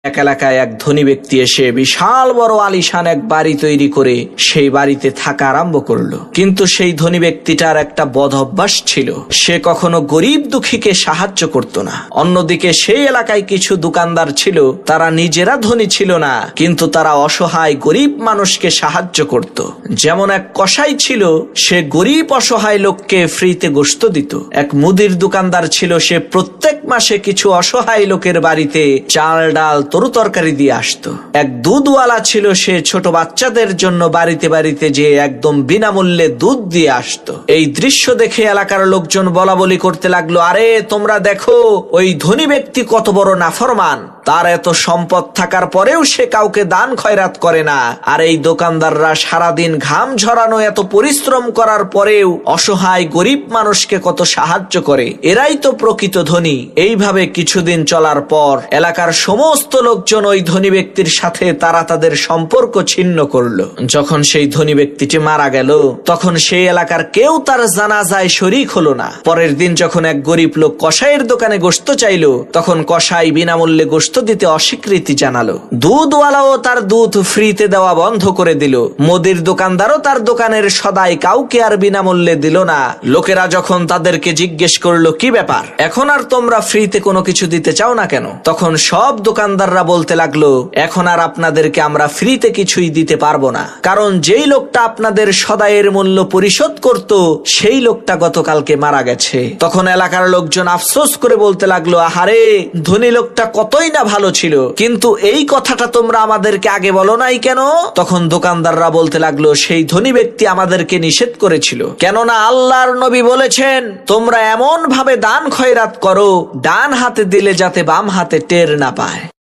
এক এলাকায় এক ধনী ব্যক্তি এসে বিশাল বড় আলিশান এক বাড়ি তৈরি করে সেই বাড়িতে থাকা আরম্ভ করলো। কিন্তু সেই ধনী ব্যক্তিটার একটা বদ অভ্যাস ছিল, সে কখনো গরিব দুঃখীকে সাহায্য করত না। অন্যদিকে সেই এলাকায় কিছু দোকানদার ছিল, তারা নিজেরা ধনী ছিল না, কিন্তু তারা অসহায় গরিব মানুষকে সাহায্য করত। যেমন এক কসাই ছিল, সে গরিব অসহায় লোককে ফ্রিতে গোশত দিত। এক মুদির দোকানদার ছিল, সে প্রত্যেক মাসে কিছু অসহায় লোকের বাড়িতে চাল ডাল তরু তরকারি দিয়ে আসতো। এক দুধওয়ালা ছিল, সে ছোট বাচ্চাদের জন্য বাড়িতে বাড়িতে যে একদম বিনামূল্যে দুধ দিয়ে আসতো। এই দৃশ্য দেখে এলাকার লোকজন বলা বলি করতে লাগলো, আরে তোমরা দেখো ওই ধনী ব্যক্তি কত বড় নাফরমান, তার এত সম্পদ থাকার পরেও সে কাউকে দান খয়রাত করে না। আর এই দোকানদাররা সারাদিন ঘাম ঝরানো এত পরিশ্রম করার পরেও অসহায় গরিব মানুষকে কত সাহায্য করে, এরাই তো প্রকৃত ধনী। এইভাবে কিছুদিন চলার পর এলাকার সমস্ত লোকজন ওই ধনী ব্যক্তির সাথে তারা তাদের সম্পর্ক ছিন্ন করলো। যখন সেই ধনী ব্যক্তিটি মারা গেল, তখন সেই এলাকার কেউ তার জানাজায় শরীক হলো না। পরের দিন যখন এক গরিব লোক কসাইয়ের দোকানে গোশত চাইলো, তখন কসাই বিনামূল্যে গোশত দিতে অস্বীকৃতি জানালো। দুধওয়ালাও তার দুধ ফ্রিতে দেওয়া বন্ধ করে দিল। মুদির দোকানদারও তার দোকানের সদাই কাউকে আর বিনামূল্যে দিল না। লোকেরা যখন তাদেরকে জিজ্ঞেস করলো, কি ব্যাপার, এখন আর তোমরা ফ্রিতে কোনো কিছু দিতে চাও না কেন? তখন সব দোকানদাররা বলতে লাগলো, এখন আর আপনাদেরকে আমরা ফ্রিতে কিছুই দিতে পারবো না, কারণ যেই লোকটা আপনাদের সদাইয়ের মূল্য পরিশোধ করত, সেই লোকটা গতকালকে মারা গেছে। তখন এলাকার লোকজন আফসোস করে বলতে লাগলো, আহারে ধনী লোকটা কতই না ভালো ছিল, কিন্তু এই কথাটা তোমরা আমাদেরকে আগে বলো নাই কেন? তখন দোকানদাররা বলতে লাগলো, সেই ধনী ব্যক্তি আমাদেরকে নিষেধ করেছিল, কেননা আল্লাহর নবী বলেছেন, তোমরা এমন ভাবে দান খয়রাত করো, ডান হাতে দিলে যাতে বাম হাতে টের না পায়।